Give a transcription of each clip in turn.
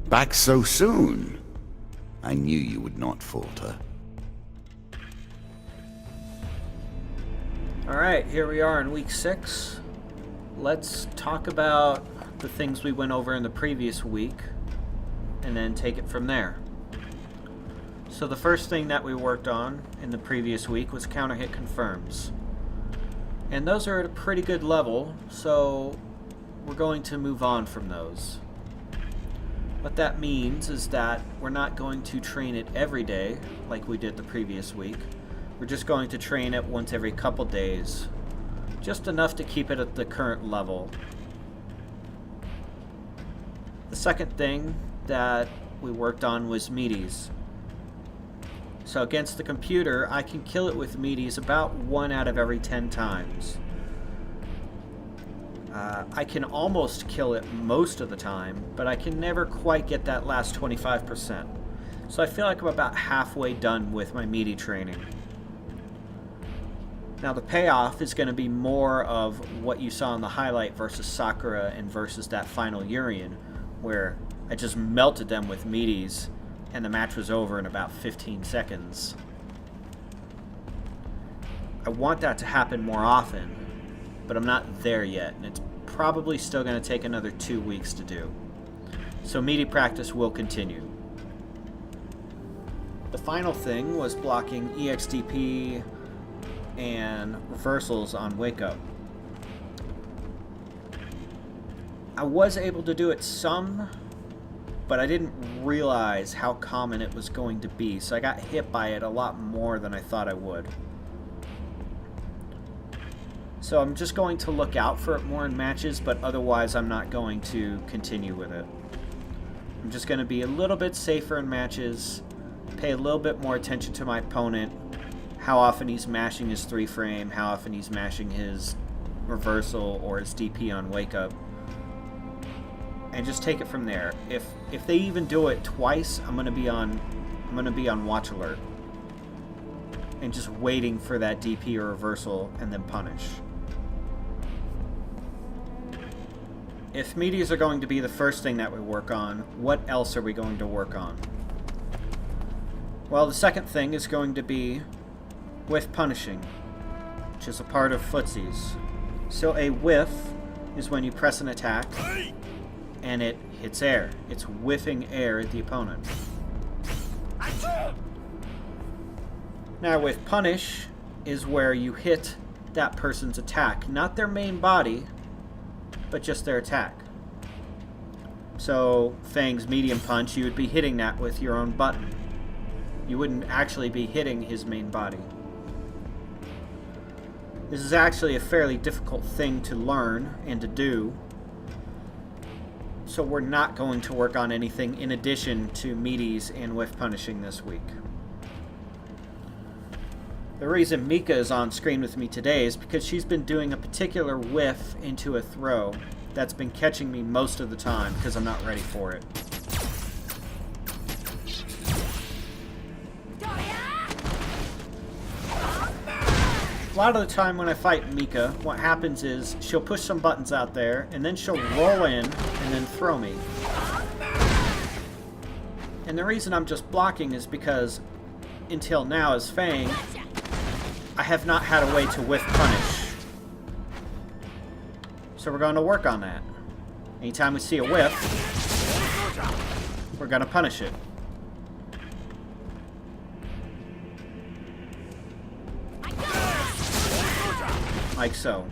Back so soon? I knew you would not falter. Alright, here we are in week 6. Let's talk about the things we went over in the previous week, and then take it from there. So the first thing that we worked on in the previous week was counter hit confirms. And those are at a pretty good level, so we're going to move on from those. What that means is that we're not going to train it every day like we did the previous week. We're just going to train it once every couple days, just enough to keep it at the current level. The second thing that we worked on was Meaties. So against the computer, I can kill it with Meaties about 1 out of every 10 times. I can almost kill it most of the time, but I can never quite get that last 25%. So I feel like I'm about halfway done with my Meaty training. Now the payoff is going to be more of what you saw in the highlight versus Sakura and versus that final Urian, where I just melted them with Meaties and the match was over in about 15 seconds. I want that to happen more often, but I'm not there yet, and it's probably still going to take another 2 weeks to do. So Meaty practice will continue. The final thing was blocking EXDP and reversals on Wake Up. I was able to do it some, but I didn't realize how common it was going to be, so I got hit by it a lot more than I thought I would. So I'm just going to look out for it more in matches, but otherwise I'm not going to continue with it. I'm just going to be a little bit safer in matches, pay a little bit more attention to my opponent, how often he's mashing his 3-frame, how often he's mashing his reversal or his DP on Wake Up, and just take it from there. If they even do it twice, I'm gonna be on watch alert and just waiting for that DP or reversal and then punish. If Meaties are going to be the first thing that we work on, what else are we going to work on? Well, the second thing is going to be whiff punishing, which is a part of footsies. So a whiff is when you press an attack and it hits air. It's whiffing air at the opponent. Now with punish is where you hit that person's attack, not their main body, but just their attack. So Fang's medium punch, you would be hitting that with your own button. You wouldn't actually be hitting his main body. This is actually a fairly difficult thing to learn and to do, so we're not going to work on anything in addition to Meaties and whiff punishing this week. The reason Mika is on screen with me today is because she's been doing a particular whiff into a throw that's been catching me most of the time because I'm not ready for it. A lot of the time when I fight Mika, what happens is she'll push some buttons out there and then she'll roll in and then throw me. And the reason I'm just blocking is because until now as Fang, I have not had a way to whiff punish. So we're going to work on that. Anytime we see a whiff, we're going to punish it. Like so.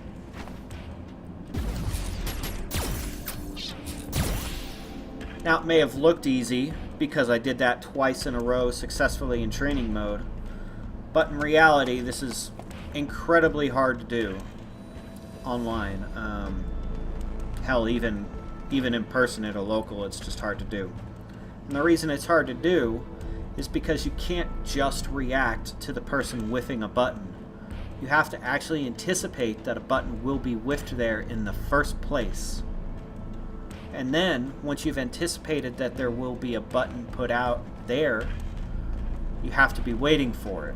Now it may have looked easy because I did that twice in a row successfully in training mode, but in reality this is incredibly hard to do online. Hell, even in person at a local, it's just hard to do. And the reason it's hard to do is because you can't just react to the person whiffing a button. You have to actually anticipate that a button will be whiffed there in the first place. And then, once you've anticipated that there will be a button put out there, you have to be waiting for it.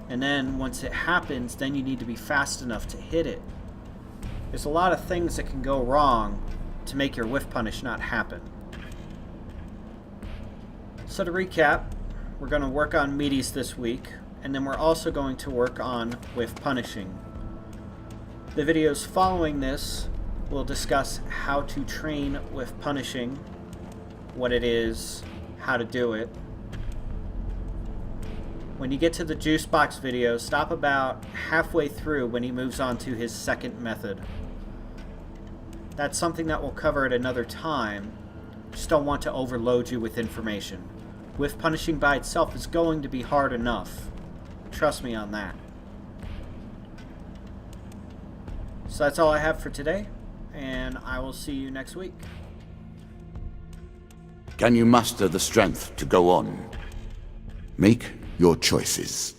And then, once it happens, then you need to be fast enough to hit it. There's a lot of things that can go wrong to make your whiff punish not happen. So to recap, we're going to work on Meaties this week, and then we're also going to work on whiff punishing. The videos following this will discuss how to train whiff punishing, what it is, how to do it. When you get to the juice box video, stop about halfway through when he moves on to his second method. That's something that we'll cover at another time. Just don't want to overload you with information. Whiff punishing by itself is going to be hard enough. Trust me on that. So that's all I have for today, and I will see you next week. Can you muster the strength to go on? Make your choices.